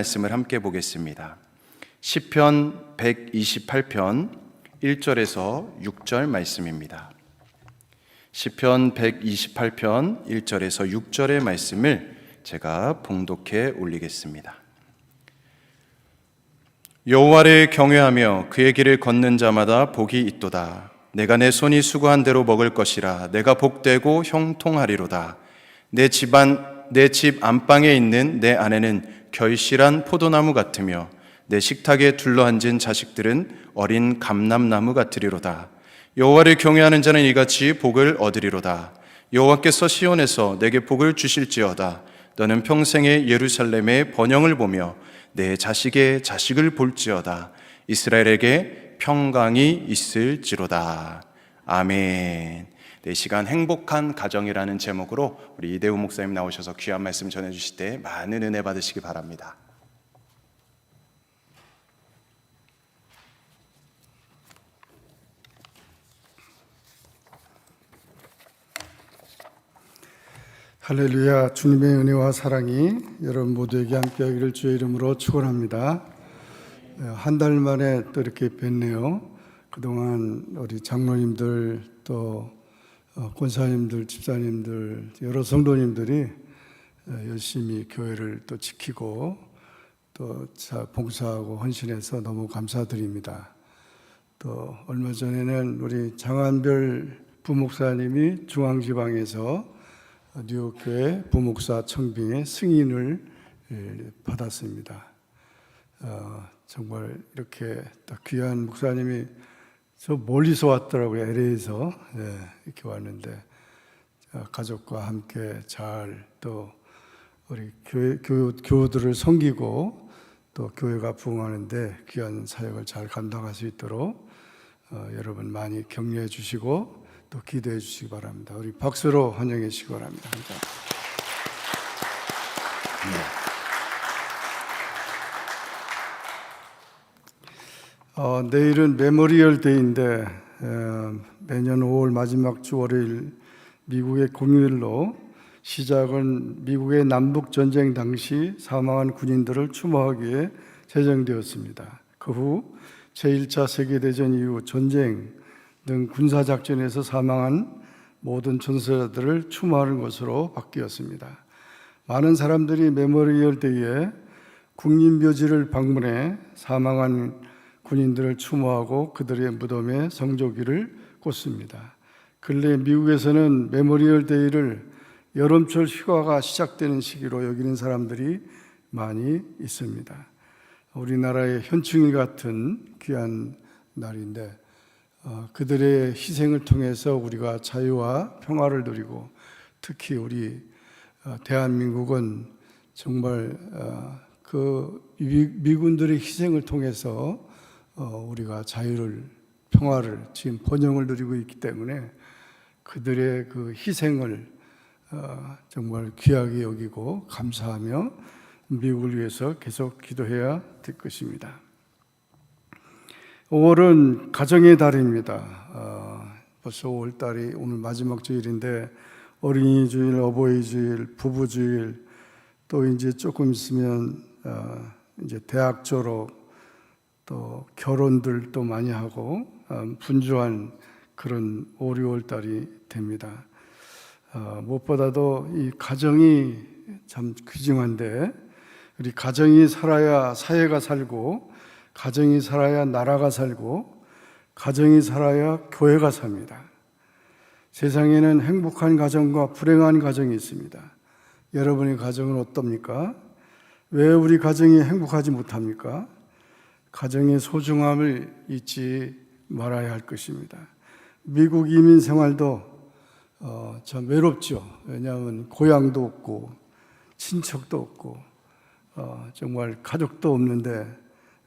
말씀을 함께 보겠습니다. 시편 128편 1절에서 6절 말씀입니다. 시편 128편 1절에서 6절의 말씀을 제가 봉독해 올리겠습니다. 여호와를 경외하며 그의 길을 걷는 자마다 복이 있도다. 내가 내 손이 수고한 대로 먹을 것이라. 내가 복되고 형통하리로다. 내 집 안방에 있는 내 아내는 결실한 포도나무 같으며 내 식탁에 둘러앉은 자식들은 어린 감람나무 같으리로다. 여호와를 경외하는 자는 이같이 복을 얻으리로다. 여호와께서 시온에서 내게 복을 주실지어다. 너는 평생에 예루살렘의 번영을 보며 내 자식의 자식을 볼지어다. 이스라엘에게 평강이 있을지로다. 아멘. 네, 시간 행복한 가정이라는 제목으로 우리 이대우 목사님 나오셔서 귀한 말씀 전해주실 때 많은 은혜 받으시기 바랍니다. 할렐루야. 주님의 은혜와 사랑이 여러분 모두에게 함께하기를 주의 이름으로 축원합니다. 한 달 만에 또 이렇게 뵙네요. 그동안 우리 장로님들 또 권사님들, 집사님들, 여러 성도님들이 열심히 교회를 또 지키고 또 봉사하고 헌신해서 너무 감사드립니다. 또 얼마 전에는 우리 장한별 부목사님이 중앙지방에서 뉴욕교회 부목사 청빙의 승인을 받았습니다. 정말 이렇게 딱 귀한 목사님이 저 멀리서 왔더라고요. LA에서 이렇게 왔는데 가족과 함께 잘 또 우리 교우들을 섬기고 또 교회가 부흥하는데 귀한 사역을 잘 감당할 수 있도록 여러분 많이 격려해 주시고 또 기도해 주시기 바랍니다. 우리 박수로 환영해 주시기 바랍니다. 내일은 메모리얼 데이인데 매년 5월 마지막 주 월요일 미국의 공휴일로 시작은 미국의 남북전쟁 당시 사망한 군인들을 추모하기에 제정되었습니다. 그 후 제1차 세계대전 이후 전쟁 등 군사작전에서 사망한 모든 전사자들을 추모하는 것으로 바뀌었습니다. 많은 사람들이 메모리얼 데이에 국립묘지를 방문해 사망한 군인들을 추모하고 그들의 무덤에 성조기를 꽂습니다. 근래 미국에서는 메모리얼 데이를 여름철 휴가가 시작되는 시기로 여기는 사람들이 많이 있습니다. 우리나라의 현충일 같은 귀한 날인데 그들의 희생을 통해서 우리가 자유와 평화를 누리고 특히 우리 대한민국은 정말 그 미군들의 희생을 통해서 우리가 자유를, 평화를, 지금 번영을 누리고 있기 때문에 그들의 그 희생을 정말 귀하게 여기고 감사하며 미국을 위해서 계속 기도해야 될 것입니다. 5월은 가정의 달입니다. 벌써 5월 달이 오늘 마지막 주일인데 어린이 주일, 어버이 주일, 부부 주일, 또 이제 조금 있으면 이제 대학 졸업, 또 결혼들도 많이 하고 분주한 그런 5, 6월 달이 됩니다. 무엇보다도 이 가정이 참 귀중한데 우리 가정이 살아야 사회가 살고 가정이 살아야 나라가 살고 가정이 살아야 교회가 삽니다. 세상에는 행복한 가정과 불행한 가정이 있습니다. 여러분의 가정은 어떻습니까? 왜 우리 가정이 행복하지 못합니까? 가정의 소중함을 잊지 말아야 할 것입니다. 미국 이민 생활도 참 외롭죠. 왜냐하면 고향도 없고 친척도 없고 정말 가족도 없는데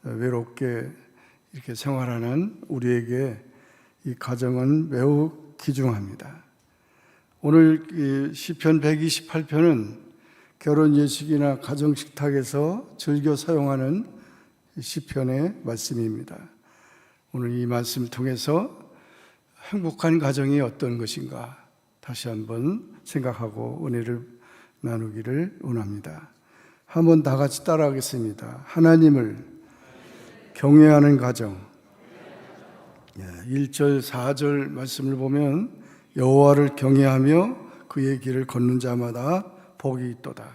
외롭게 이렇게 생활하는 우리에게 이 가정은 매우 귀중합니다. 오늘 이 시편 128편은 결혼 예식이나 가정 식탁에서 즐겨 사용하는 시편의 말씀입니다. 오늘 이 말씀을 통해서 행복한 가정이 어떤 것인가 다시 한번 생각하고 은혜를 나누기를 원합니다. 한번 다 같이 따라하겠습니다. 하나님을 경외하는 가정. 1절, 4절 말씀을 보면 여호와를 경외하며 그의 길을 걷는 자마다 복이 있도다.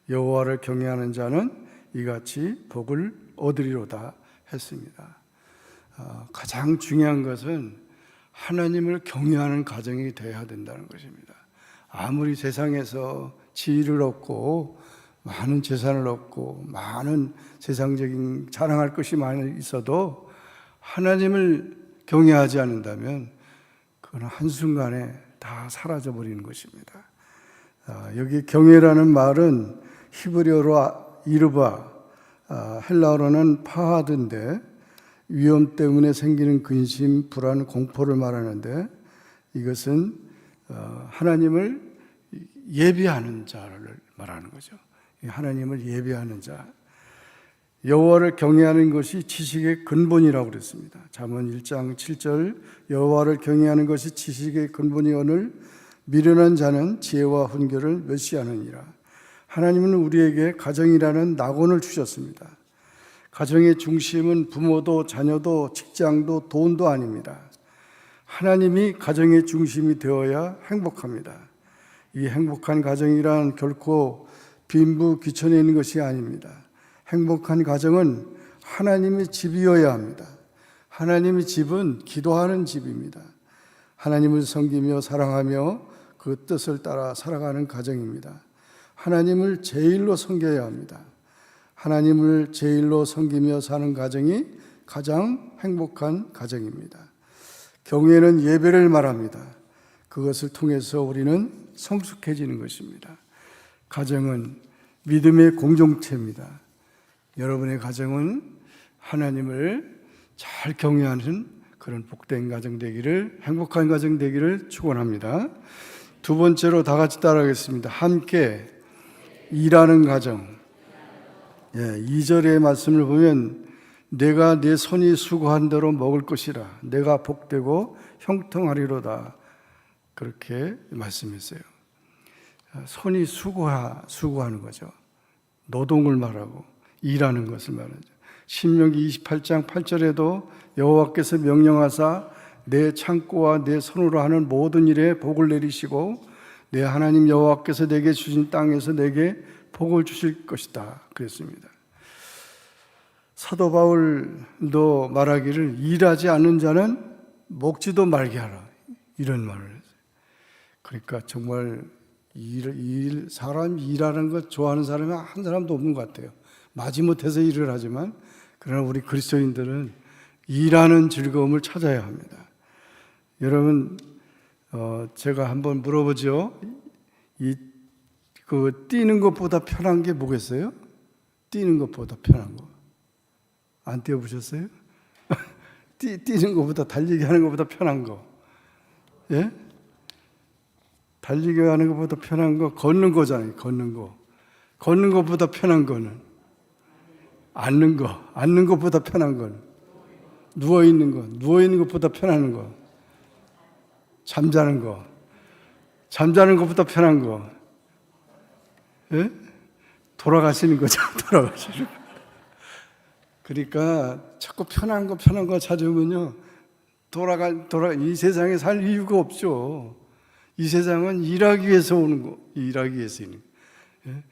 여호와를 경외하는 자는 이같이 복을 얻으리로다 했습니다. 가장 중요한 것은 하나님을 경외하는 가정이 되어야 된다는 것입니다. 아무리 세상에서 지위를 얻고 많은 재산을 얻고 많은 세상적인 자랑할 것이 많이 있어도 하나님을 경외하지 않는다면 그건 한순간에 다 사라져버리는 것입니다. 여기 경외라는 말은 히브리어로 이르바, 헬라어로는 파하드인데 위험 때문에 생기는 근심, 불안, 공포를 말하는데 이것은 하나님을 예비하는 자를 말하는 거죠. 하나님을 예비하는 자. 여호와를 경외하는 것이 지식의 근본이라고 그랬습니다. 잠언 1장 7절 여호와를 경외하는 것이 지식의 근본이오늘 미련한 자는 지혜와 훈계를 멸시하느니라. 하나님은 우리에게 가정이라는 낙원을 주셨습니다. 가정의 중심은 부모도 자녀도 직장도 돈도 아닙니다. 하나님이 가정의 중심이 되어야 행복합니다. 이 행복한 가정이란 결코 빈부 귀천에 있는 것이 아닙니다. 행복한 가정은 하나님의 집이어야 합니다. 하나님의 집은 기도하는 집입니다. 하나님을 섬기며 사랑하며 그 뜻을 따라 살아가는 가정입니다. 하나님을 제일로 섬겨야 합니다. 하나님을 제일로 섬기며 사는 가정이 가장 행복한 가정입니다. 경외는 예배를 말합니다. 그것을 통해서 우리는 성숙해지는 것입니다. 가정은 믿음의 공동체입니다. 여러분의 가정은 하나님을 잘 경외하는 그런 복된 가정 되기를, 행복한 가정 되기를 축원합니다. 두 번째로 다 같이 따라하겠습니다. 함께 일하는 가정. 2절의 말씀을 보면 내가 내 손이 수고한 대로 먹을 것이라 내가 복되고 형통하리로다 그렇게 말씀했어요. 손이 수고하는 거죠. 노동을 말하고 일하는 것을 말하죠. 신명기 28장 8절에도 여호와께서 명령하사 내 창고와 내 손으로 하는 모든 일에 복을 내리시고 내 하나님 여호와께서 내게 주신 땅에서 내게 복을 주실 것이다 그랬습니다. 사도 바울도 말하기를 일하지 않는 자는 먹지도 말게 하라 이런 말을 했어요. 그러니까 정말 사람이 일하는 것 좋아하는 사람이 한 사람도 없는 것 같아요. 마지못해서 일을 하지만 그러나 우리 그리스도인들은 일하는 즐거움을 찾아야 합니다. 여러분 제가 한번 물어보죠. 뛰는 것보다 편한 게 뭐겠어요? 뛰는 것보다 편한 거. 안 뛰어보셨어요? 뛰는 것보다 달리기 하는 것보다 편한 거. 예? 달리기 하는 것보다 편한 거 걷는 거잖아요. 걷는 거. 걷는 것보다 편한 거는 앉는 거. 앉는 것보다 편한 건 누워 있는 거. 누워 있는 것보다 편한 거. 잠자는 거. 잠자는 것보다 편한 거. 예? 돌아가시는 거죠. 돌아가시는 거. 그러니까 자꾸 편한 거 찾으면요. 이 세상에 살 이유가 없죠. 이 세상은 일하기 위해서 오는 거. 일하기 위해서 있는 거. 예?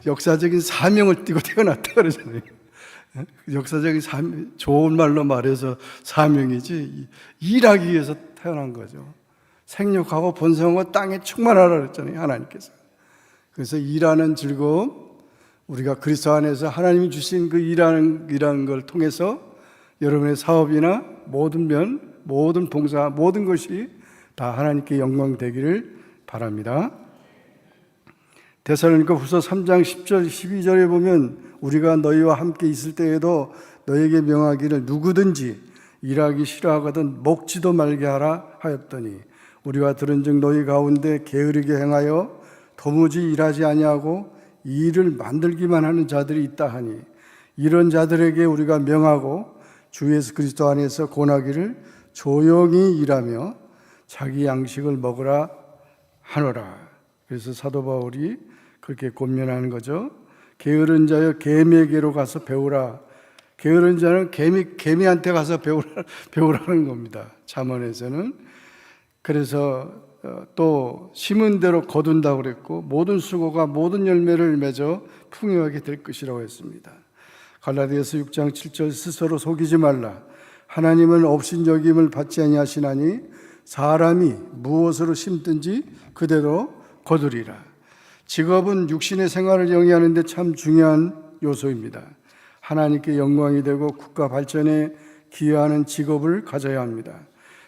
역사적인 사명을 띠고 태어났다 그러잖아요. 예? 역사적인 좋은 말로 말해서 사명이지 일하기 위해서 태어난 거죠. 생육하고 번성하고 땅에 충만하라 그랬잖아요. 하나님께서. 그래서 일하는 즐거움, 우리가 그리스도 안에서 하나님이 주신 그 일하는 걸 통해서 여러분의 사업이나 모든 봉사, 모든 것이 다 하나님께 영광 되기를 바랍니다. 데살로니가 후서 3장 10절 12절에 보면 우리가 너희와 함께 있을 때에도 너희에게 명하기를 누구든지 일하기 싫어하거든 먹지도 말게 하라 하였더니 우리가 들은즉 너희 가운데 게으르게 행하여 도무지 일하지 아니하고 이 일을 만들기만 하는 자들이 있다 하니 이런 자들에게 우리가 명하고 주 예수 그리스도 안에서 권하기를 조용히 일하며 자기 양식을 먹으라 하노라. 그래서 사도 바울이 그렇게 권면하는 거죠. 게으른 자여 개미에게로 가서 배우라. 게으른 자는 개미한테 가서 배우라는 겁니다. 잠언에서는. 그래서 또 심은 대로 거둔다고 그랬고, 모든 수고가 모든 열매를 맺어 풍요하게 될 것이라고 했습니다. 갈라디아서 6장 7절 스스로 속이지 말라. 하나님은 업신여김을 받지 아니하시나니 사람이 무엇으로 심든지 그대로 거두리라. 직업은 육신의 생활을 영위하는 데 참 중요한 요소입니다. 하나님께 영광이 되고 국가 발전에 기여하는 직업을 가져야 합니다.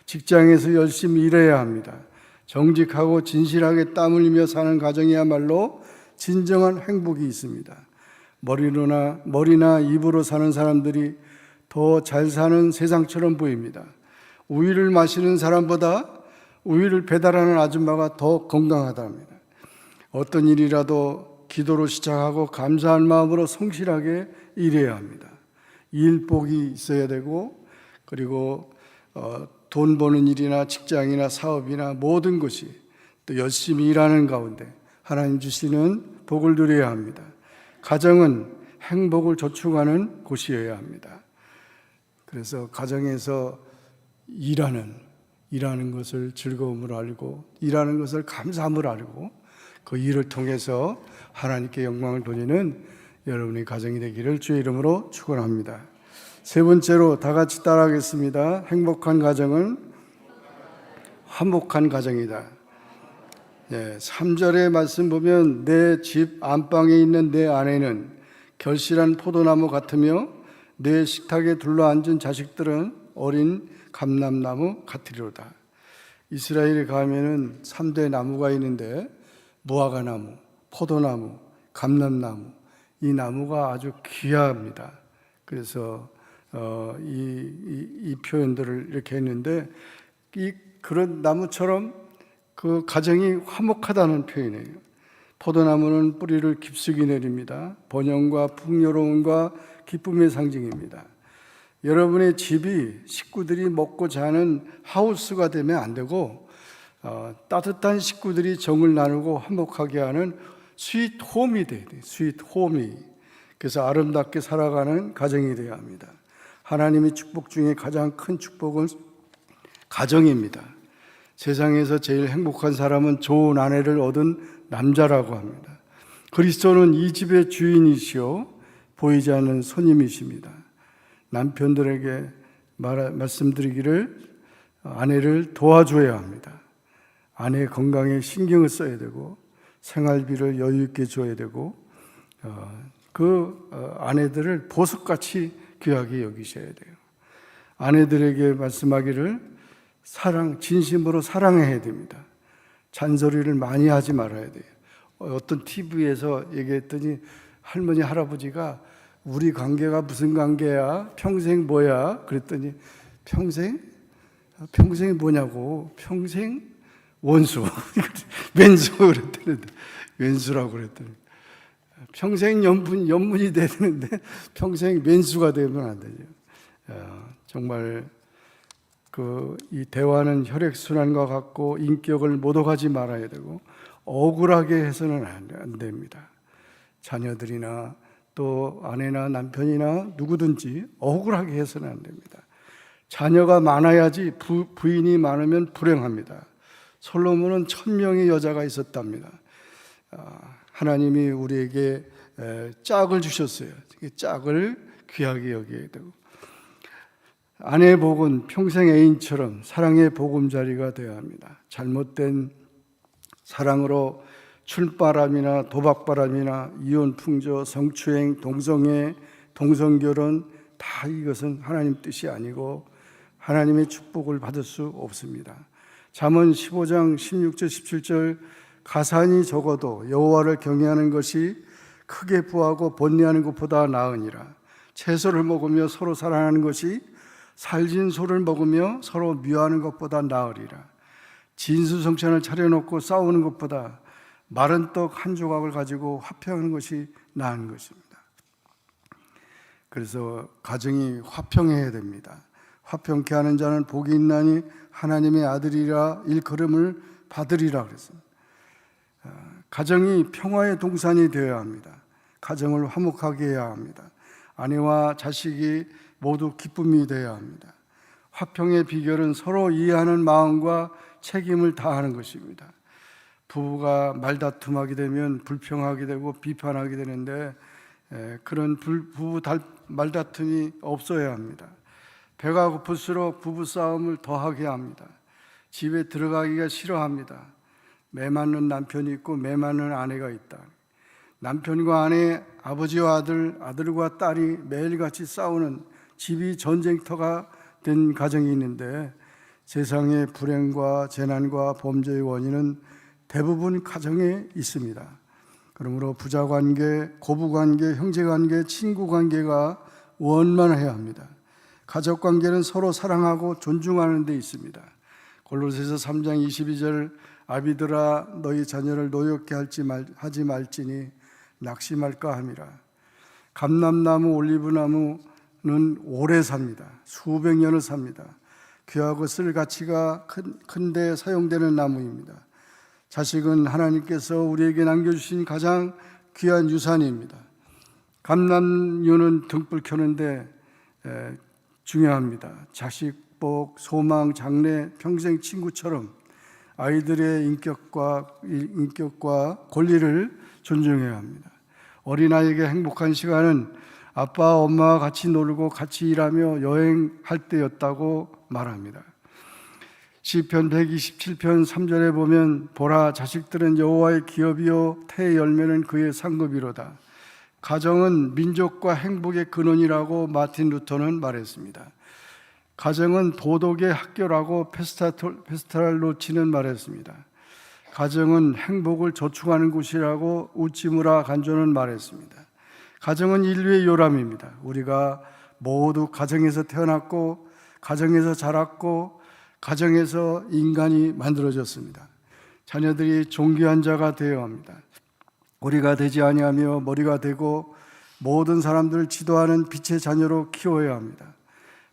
직장에서 열심히 일해야 합니다. 정직하고 진실하게 땀 흘리며 사는 가정이야말로 진정한 행복이 있습니다. 머리나 입으로 사는 사람들이 더 잘 사는 세상처럼 보입니다. 우유를 마시는 사람보다 우유를 배달하는 아줌마가 더 건강하답니다. 어떤 일이라도 기도로 시작하고 감사할 마음으로 성실하게 일해야 합니다. 일복이 있어야 되고, 그리고 돈 버는 일이나 직장이나 사업이나 모든 것이 또 열심히 일하는 가운데 하나님 주시는 복을 누려야 합니다. 가정은 행복을 저축하는 곳이어야 합니다. 그래서 가정에서 일하는 것을 즐거움으로 알고, 일하는 것을 감사함으로 알고, 그 일을 통해서 하나님께 영광을 돌리는 여러분의 가정이 되기를 주의 이름으로 축원합니다. 세 번째로 다 같이 따라하겠습니다. 행복한 가정은 화목한 가정이다. 3절의 말씀 보면 내 집 안방에 있는 내 아내는 결실한 포도나무 같으며 내 식탁에 둘러앉은 자식들은 어린 감람나무 같으리로다. 이스라엘에 가면은 3대 나무가 있는데 무화과나무, 포도나무, 감람나무, 이 나무가 아주 귀합니다. 그래서 이 표현들을 이렇게 했는데, 그런 나무처럼 그 가정이 화목하다는 표현이에요. 포도나무는 뿌리를 깊숙이 내립니다. 번영과 풍요로움과 기쁨의 상징입니다. 여러분의 집이 식구들이 먹고 자는 하우스가 되면 안 되고, 따뜻한 식구들이 정을 나누고 화목하게 하는 스윗 홈이 돼야 돼요. 스윗 홈이. 그래서 아름답게 살아가는 가정이 되어야 합니다. 하나님의 축복 중에 가장 큰 축복은 가정입니다. 세상에서 제일 행복한 사람은 좋은 아내를 얻은 남자라고 합니다. 그리스도는 이 집의 주인이시오 보이지 않는 손님이십니다. 남편들에게 말씀드리기를 아내를 도와줘야 합니다. 아내의 건강에 신경을 써야 되고, 생활비를 여유 있게 줘야 되고, 아내들을 보석같이 귀하게 여기셔야 돼요. 아내들에게 말씀하기를 진심으로 사랑해야 됩니다. 잔소리를 많이 하지 말아야 돼요. 어떤 TV에서 얘기했더니 할머니, 할아버지가 우리 관계가 무슨 관계야? 평생 뭐야? 그랬더니 평생이 뭐냐고. 평생 원수. 왼수 그랬더니, 왼수라고 그랬더니. 평생 연문이 돼야 되는데 평생 왼수가 되면 안 되죠. 정말 이 대화는 혈액순환과 같고 인격을 모독하지 말아야 되고 억울하게 해서는 안 됩니다. 자녀들이나 또 아내나 남편이나 누구든지 억울하게 해서는 안 됩니다. 자녀가 많아야지 부인이 많으면 불행합니다. 솔로몬은 1000명의 여자가 있었답니다. 하나님이 우리에게 짝을 주셨어요. 짝을 귀하게 여겨야 되고, 아내의 복은 평생 애인처럼 사랑의 보금자리가 되어야 합니다. 잘못된 사랑으로 출바람이나 도박바람이나 이혼 풍조, 성추행, 동성애, 동성결혼, 다 이것은 하나님 뜻이 아니고 하나님의 축복을 받을 수 없습니다. 잠언 15장 16절 17절 가산이 적어도 여호와를 경외하는 것이 크게 부하고 번뇌하는 것보다 나으니라. 채소를 먹으며 서로 사랑하는 것이 살진 소를 먹으며 서로 미워하는 것보다 나으리라. 진수성찬을 차려놓고 싸우는 것보다 마른 떡 한 조각을 가지고 화평하는 것이 나은 것입니다. 그래서 가정이 화평해야 됩니다. 화평케 하는 자는 복이 있나니 하나님의 아들이라 일컬음을 받으리라 그랬습니다. 가정이 평화의 동산이 되어야 합니다. 가정을 화목하게 해야 합니다. 아내와 자식이 모두 기쁨이 되어야 합니다. 화평의 비결은 서로 이해하는 마음과 책임을 다하는 것입니다. 부부가 말다툼하게 되면 불평하게 되고 비판하게 되는데 그런 부부 말다툼이 없어야 합니다. 배가 고플수록 부부싸움을 더하게 합니다. 집에 들어가기가 싫어합니다. 매 맞는 남편이 있고 매 맞는 아내가 있다. 남편과 아내, 아버지와 아들, 아들과 딸이 매일같이 싸우는 집이 전쟁터가 된 가정이 있는데 세상의 불행과 재난과 범죄의 원인은 대부분 가정에 있습니다. 그러므로 부자관계, 고부관계, 형제관계, 친구관계가 원만해야 합니다. 가족관계는 서로 사랑하고 존중하는 데 있습니다. 골로새서 3장 22절 아비들아 너희 자녀를 노엽게 하지 말지니 낙심할까 함이라. 감람나무 올리브나무는 오래 삽니다. 수백 년을 삽니다. 귀하고 쓸 가치가 큰데 사용되는 나무입니다. 자식은 하나님께서 우리에게 남겨주신 가장 귀한 유산입니다. 감람류는 등불 켜는데 중요합니다. 자식, 복, 소망, 장래, 평생 친구처럼 아이들의 인격과 권리를 존중해야 합니다. 어린아이에게 행복한 시간은 아빠, 엄마와 같이 놀고 같이 일하며 여행할 때였다고 말합니다. 시편 127편 3절에 보면 보라 자식들은 여호와의 기업이요 태의 열매는 그의 상급이로다. 가정은 민족과 행복의 근원이라고 마틴 루터는 말했습니다. 가정은 도덕의 학교라고 페스탈로치는 말했습니다. 가정은 행복을 저축하는 곳이라고 우찌무라 간조는 말했습니다. 가정은 인류의 요람입니다. 우리가 모두 가정에서 태어났고 가정에서 자랐고 가정에서 인간이 만들어졌습니다. 자녀들이 존귀한 자가 되어야 합니다. 우리가 되지 아니하며 머리가 되고 모든 사람들을 지도하는 빛의 자녀로 키워야 합니다.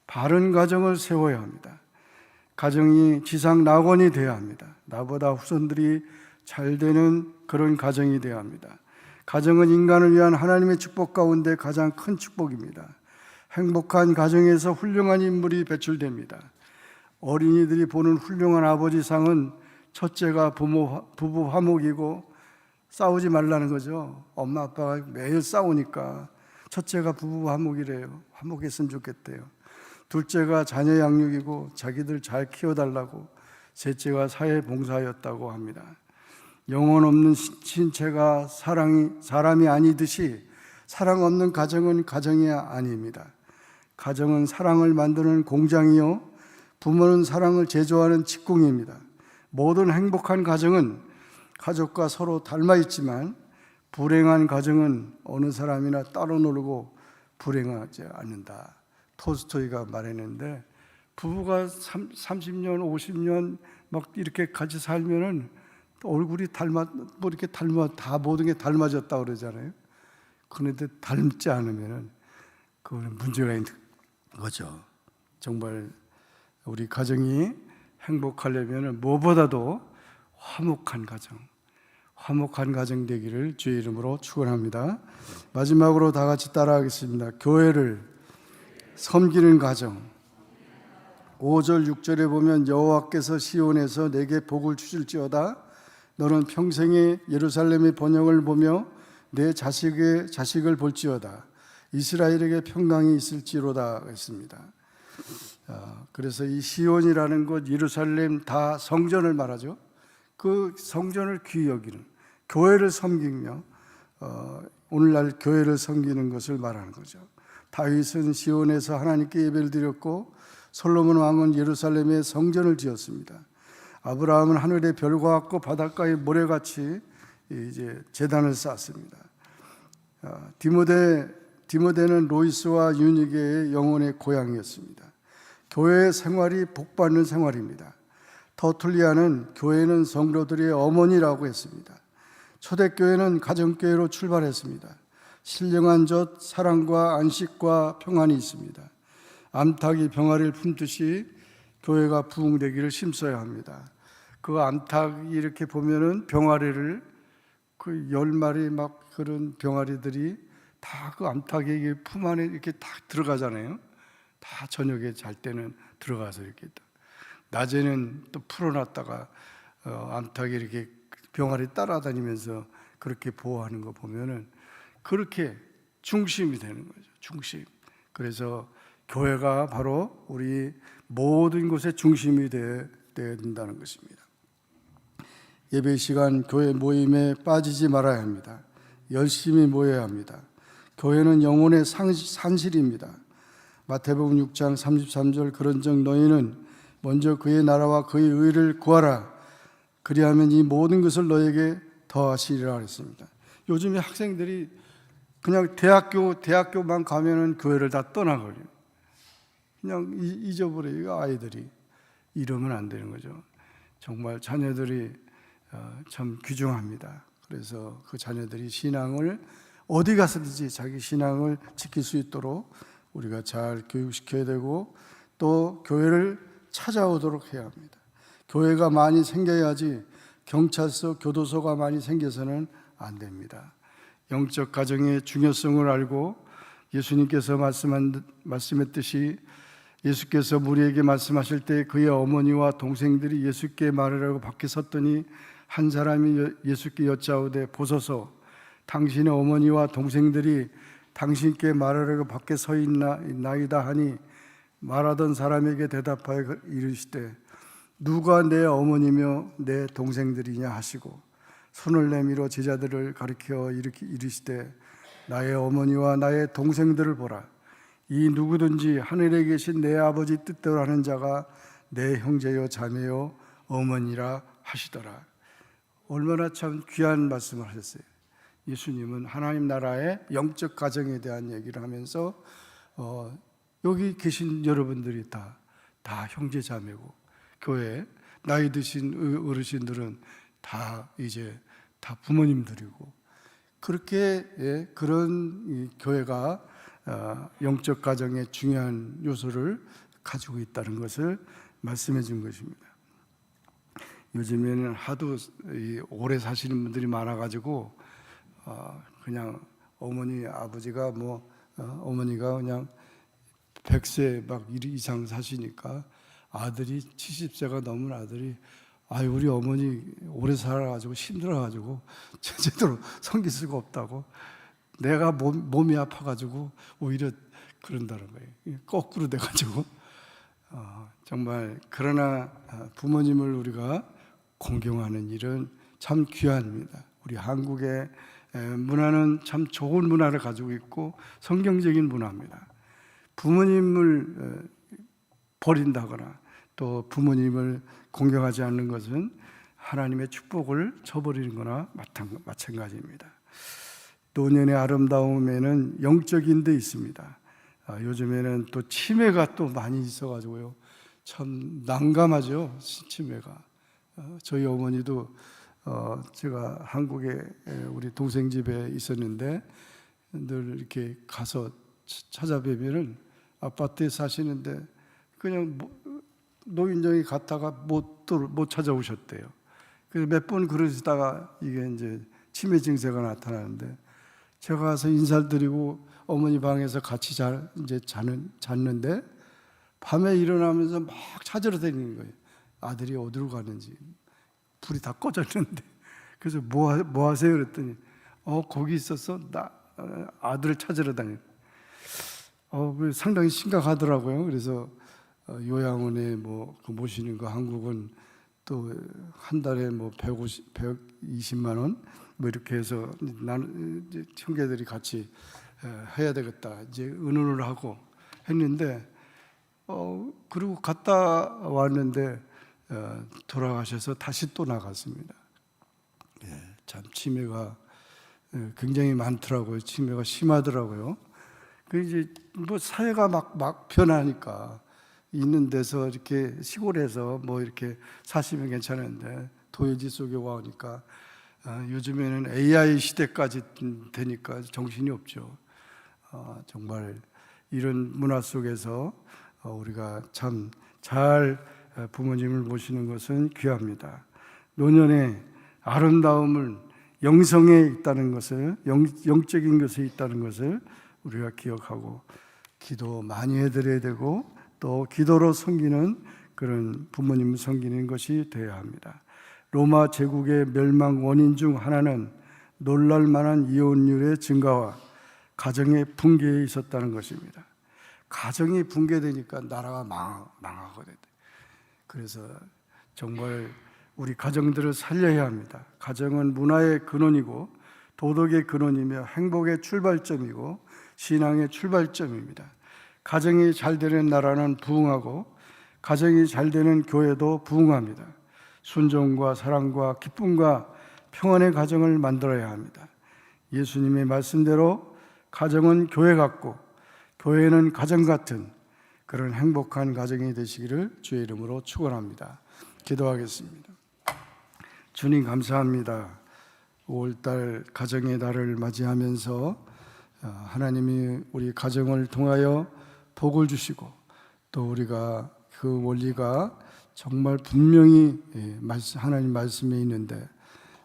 바른 가정을 세워야 합니다. 가정이 지상 낙원이 되어야 합니다. 나보다 후손들이 잘 되는 그런 가정이 되어야 합니다. 가정은 인간을 위한 하나님의 축복 가운데 가장 큰 축복입니다. 행복한 가정에서 훌륭한 인물이 배출됩니다. 어린이들이 보는 훌륭한 아버지상은 첫째가 부부 화목이고 싸우지 말라는 거죠. 엄마 아빠가 매일 싸우니까 첫째가 부부 화목이래요. 화목했으면 좋겠대요. 둘째가 자녀 양육이고 자기들 잘 키워달라고, 셋째가 사회 봉사였다고 합니다. 영혼 없는 신체가 사람이 아니듯이 사랑 없는 가정은 가정이 아닙니다. 가정은 사랑을 만드는 공장이요 부모는 사랑을 제조하는 직공입니다. 모든 행복한 가정은 가족과 서로 닮아 있지만 불행한 가정은 어느 사람이나 따로 놀고 불행하지 않는다. 톨스토이가 말했는데 부부가 30년, 50년 막 이렇게 같이 살면은 얼굴이 이렇게 다 모든 게 닮아졌다 그러잖아요. 그런데 닮지 않으면은 그거는 문제가 있는 거죠. 정말 우리 가정이 행복하려면은 무엇보다도 화목한 가정 되기를 주의 이름으로 축원합니다. 마지막으로 다 같이 따라하겠습니다. 교회를 섬기는 가정. 5절 6절에 보면 여호와께서 시온에서 내게 복을 주실지어다. 너는 평생에 예루살렘의 번영을 보며 내 자식을 볼지어다. 이스라엘에게 평강이 있을지로다 했습니다. 그래서 이 시온이라는 곳, 예루살렘 다 성전을 말하죠. 그 성전을 귀히 여기는, 교회를 섬기며 오늘날 교회를 섬기는 것을 말하는 거죠. 다윗은 시온에서 하나님께 예배를 드렸고 솔로몬 왕은 예루살렘에 성전을 지었습니다. 아브라함은 하늘의 별과 같고 바닷가의 모래같이 이제 제단을 쌓았습니다. 디모데는 로이스와 유니게의 영혼의 고향이었습니다. 교회의 생활이 복받는 생활입니다. 터툴리아는 교회는 성도들의 어머니라고 했습니다. 초대교회는 가정교회로 출발했습니다. 신령한 젖, 사랑과 안식과 평안이 있습니다. 암탉이 병아리를 품듯이 교회가 부흥되기를 심써야 합니다. 그 암탉이 이렇게 보면은 병아리를 그 10마리 막 그런 병아리들이 다 그 암탉의 품 안에 이렇게 딱 들어가잖아요. 다 저녁에 잘 때는 들어가서 이렇게 낮에는 또 풀어놨다가 암탉이 이렇게 병아리 따라다니면서 그렇게 보호하는 거 보면은 그렇게 중심이 되는 거죠. 중심. 그래서 교회가 바로 우리 모든 곳의 중심이 되어야 된다는 것입니다. 예배 시간 교회 모임에 빠지지 말아야 합니다. 열심히 모여야 합니다. 교회는 영혼의 산실입니다. 마태복음 6장 33절 그런즉 너희는 먼저 그의 나라와 그의 의를 구하라. 그리하면 이 모든 것을 너에게 더하시리라 했습니다. 요즘에 학생들이 그냥 대학교만 가면은 교회를 다 떠나버려요. 그냥 잊어버려요. 아이들이. 이러면 안 되는 거죠. 정말 자녀들이 참 귀중합니다. 그래서 그 자녀들이 신앙을 어디 가서든지 자기 신앙을 지킬 수 있도록 우리가 잘 교육시켜야 되고 또 교회를 찾아오도록 해야 합니다. 교회가 많이 생겨야지 경찰서, 교도소가 많이 생겨서는 안 됩니다. 영적 가정의 중요성을 알고 예수님께서 말씀했듯이 예수께서 무리에게 말씀하실 때 그의 어머니와 동생들이 예수께 말하라고 밖에 섰더니 한 사람이 예수께 여짜오되 보소서 당신의 어머니와 동생들이 당신께 말하라고 밖에 서 있나이다 하니 말하던 사람에게 대답하여 이르시되 누가 내 어머니며 내 동생들이냐 하시고 손을 내밀어 제자들을 가리켜 이르시되 나의 어머니와 나의 동생들을 보라. 이 누구든지 하늘에 계신 내 아버지 뜻대로 하는 자가 내 형제요 자매요 어머니라 하시더라. 얼마나 참 귀한 말씀을 하셨어요. 예수님은 하나님 나라의 영적 가정에 대한 얘기를 하면서 여기 계신 여러분들이 다 형제 자매고 교회 나이 드신 어르신들은 다 이제 다 부모님들이고 그렇게 그런 이 교회가 영적 가정의 중요한 요소를 가지고 있다는 것을 말씀해 준 것입니다. 요즘에는 하도 오래 사시는 분들이 많아가지고 그냥 어머니 아버지가 어머니가 그냥 100세 막 이상 사시니까 아들이 70세가 넘은 아들이 우리 어머니 오래 살아가지고 힘들어가지고 제대로 섬길 수가 없다고 내가 몸이 아파가지고 오히려 그런다는 거예요. 거꾸로 돼가지고 정말 그러나 부모님을 우리가 공경하는 일은 참 귀합니다. 우리 한국의 문화는 참 좋은 문화를 가지고 있고 성경적인 문화입니다. 부모님을 버린다거나 또 부모님을 공경하지 않는 것은 하나님의 축복을 저버리는 거나 마찬가지입니다. 노년의 아름다움에는 영적인 데 있습니다. 요즘에는 또 치매가 또 많이 있어가지고요. 참 난감하죠, 치매가. 저희 어머니도 제가 한국에 우리 동생 집에 있었는데 늘 이렇게 가서 찾아뵈면은 아파트에 사시는데 그냥 노인정에 갔다가 못 찾아오셨대요. 그래서 몇 번 그러시다가 이게 이제 치매 증세가 나타나는데 제가 가서 인사를 드리고 어머니 방에서 같이 이제 잤는데 밤에 일어나면서 막 찾으러 다니는 거예요. 아들이 어디로 가는지. 불이 다 꺼졌는데. 그래서 뭐 하세요? 그랬더니 거기 있었어. 나 아들을 찾으러 다니. 상당히 심각하더라고요. 그래서 요양원에 모시는 거 한국은 또 한 달에 120만 원 이렇게 해서 나는 형제들이 같이 해야 되겠다 이제 의논을 하고 했는데 그리고 갔다 왔는데 돌아가셔서 다시 또 나갔습니다. 참 치매가 굉장히 많더라고요. 치매가 심하더라고요. 그 이제 사회가 막 변하니까 있는 데서 이렇게 시골에서 이렇게 사시면 괜찮은데 도요지 속에 와 오니까 요즘에는 AI 시대까지 되니까 정신이 없죠. 정말 이런 문화 속에서 우리가 참 잘 부모님을 모시는 것은 귀합니다. 노년의 아름다움을 영성에 있다는 것을, 영적인 것에 있다는 것을 우리가 기억하고 기도 많이 해드려야 되고 또 기도로 섬기는 그런 부모님을 섬기는 것이 되어야 합니다. 로마 제국의 멸망 원인 중 하나는 놀랄 만한 이혼율의 증가와 가정의 붕괴에 있었다는 것입니다. 가정이 붕괴되니까 나라가 망하거든요. 그래서 정말 우리 가정들을 살려야 합니다. 가정은 문화의 근원이고 도덕의 근원이며 행복의 출발점이고 신앙의 출발점입니다. 가정이 잘 되는 나라는 부흥하고 가정이 잘 되는 교회도 부흥합니다. 순종과 사랑과 기쁨과 평안의 가정을 만들어야 합니다. 예수님의 말씀대로 가정은 교회 같고 교회는 가정 같은 그런 행복한 가정이 되시기를 주의 이름으로 축원합니다. 기도하겠습니다. 주님 감사합니다. 5월달 가정의 달을 맞이하면서 하나님이 우리 가정을 통하여 복을 주시고 또 우리가 그 원리가 정말 분명히 하나님 말씀에 있는데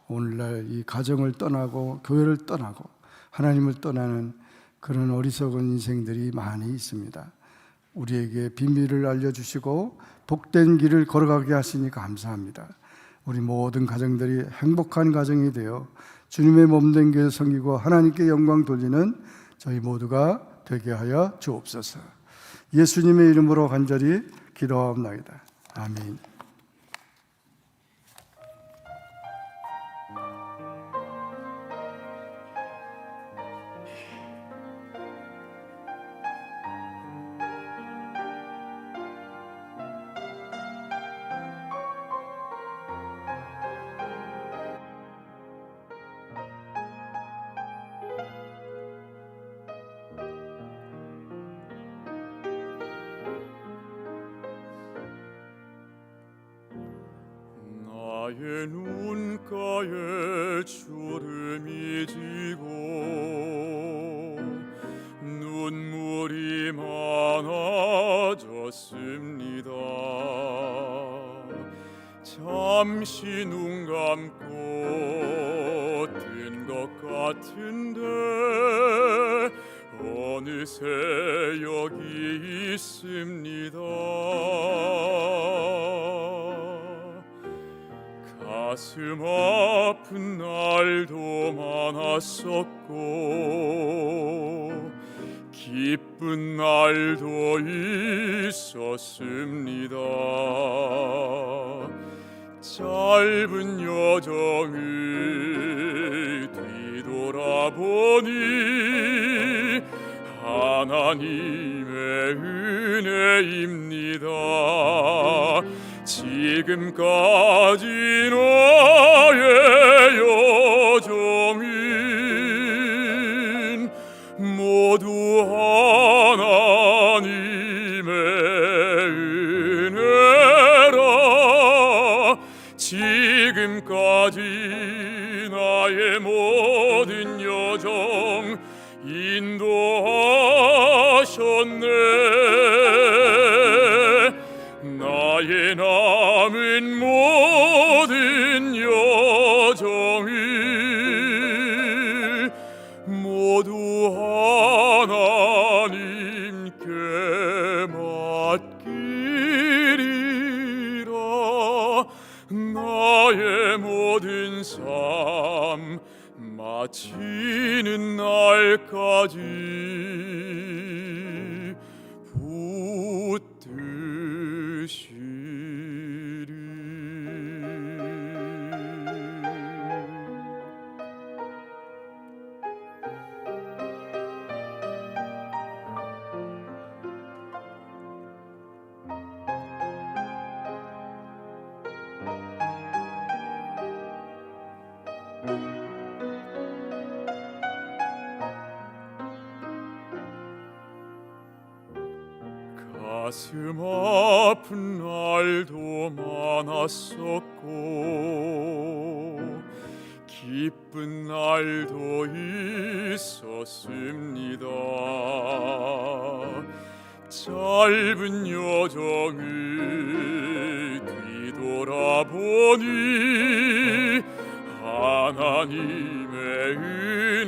오늘날 이 가정을 떠나고 교회를 떠나고 하나님을 떠나는 그런 어리석은 인생들이 많이 있습니다. 우리에게 비밀을 알려주시고 복된 길을 걸어가게 하시니 감사합니다. 우리 모든 가정들이 행복한 가정이 되어 주님의 몸된 교회 섬기고 하나님께 영광 돌리는 저희 모두가 되게 하여 주옵소서. 예수님의 이름으로 간절히 기도하옵나이다. 아멘. 나의 눈가에 주름이 지고 눈물이 많아졌습니다. 잠시 눈 감고 뜬 것 같은데 어느새 여기 있습니다. 가슴 아픈 날도 많았었고 기쁜 날도 있었습니다. 짧은 여정을 뒤돌아보니 하나님의 은혜입니다. 지금까지 나의 여정은 모두 하나님의 은혜라. 지금까지 나의 모든 여정 인도하셨네. 나의 남은 모든 여정을 모두 하나님께 맡기리라. 나의 모든 삶 마치는 날까지 붙드시리. 가슴 아픈 날도 많았었고 기쁜 날도 있었습니다. 짧은 여정을 뒤돌아보니 하나님의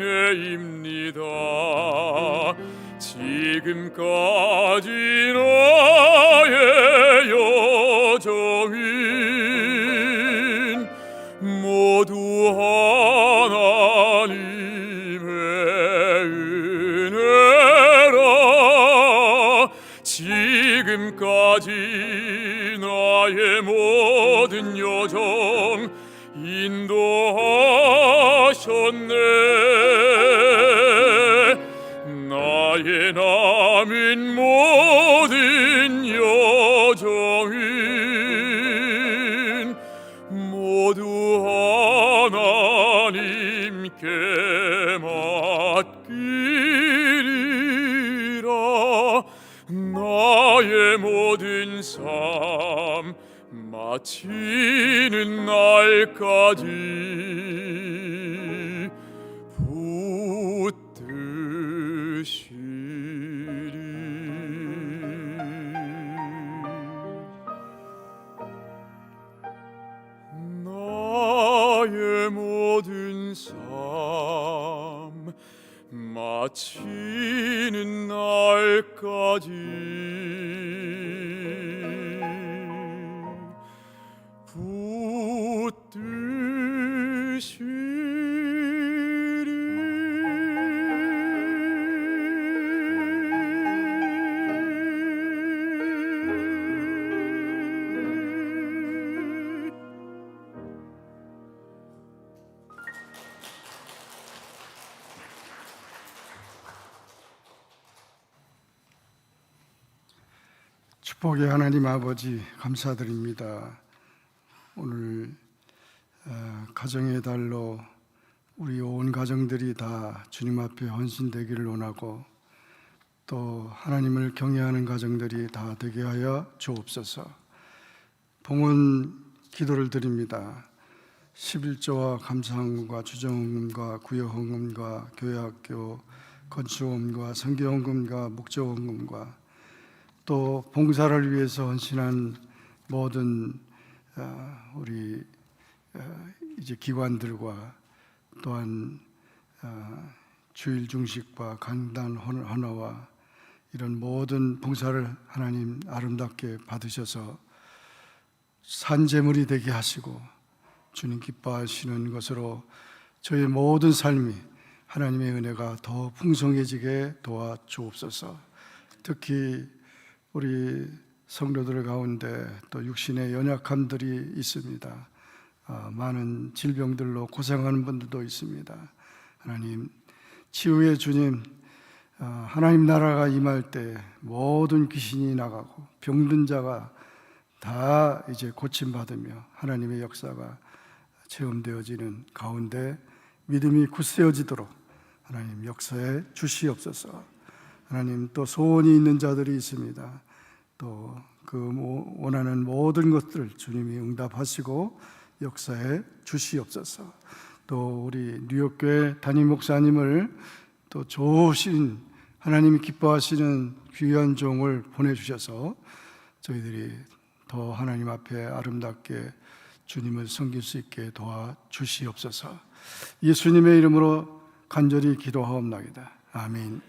은혜입니다. 지금까지 나의 여정은 모두 하나님의 은혜라. 지금까지 나의 모든 여정 인도하셨네. 나의 남은 모든 여정은 모두 하나님께 맡기리라. 나의 모든 삶 마치는 날까지 붙드시리. 나의 모든 삶 마치는 날까지 축복의 하나님 아버지 감사드립니다. 오늘 가정의 달로 우리 온 가정들이 다 주님 앞에 헌신되기를 원하고 또 하나님을 경외하는 가정들이 다 되게 하여 주옵소서. 봉헌 기도를 드립니다. 11조와 감사헌금과 주정헌금과 구역헌금과 교회학교 건축헌금과 선교헌금과 목적헌금과 또 봉사를 위해서 헌신한 모든 우리 이제 기관들과 또한 주일 중식과 강단 헌화와 이런 모든 봉사를 하나님 아름답게 받으셔서 산제물이 되게 하시고 주님 기뻐하시는 것으로 저의 모든 삶이 하나님의 은혜가 더 풍성해지게 도와주옵소서. 특히 우리 성도들 가운데 또 육신의 연약함들이 있습니다. 많은 질병들로 고생하는 분들도 있습니다. 하나님, 치유의 주님, 하나님 나라가 임할 때 모든 귀신이 나가고 병든 자가 다 이제 고침받으며 하나님의 역사가 체험되어지는 가운데 믿음이 굳세어지도록 하나님 역사에 주시옵소서. 하나님, 또 소원이 있는 자들이 있습니다. 또 그 원하는 모든 것들 주님이 응답하시고 역사에 주시옵소서. 또 우리 뉴욕교회 담임 목사님을 또 좋으신 하나님이 기뻐하시는 귀한 종을 보내주셔서 저희들이 더 하나님 앞에 아름답게 주님을 섬길 수 있게 도와주시옵소서. 예수님의 이름으로 간절히 기도하옵나이다. 아멘.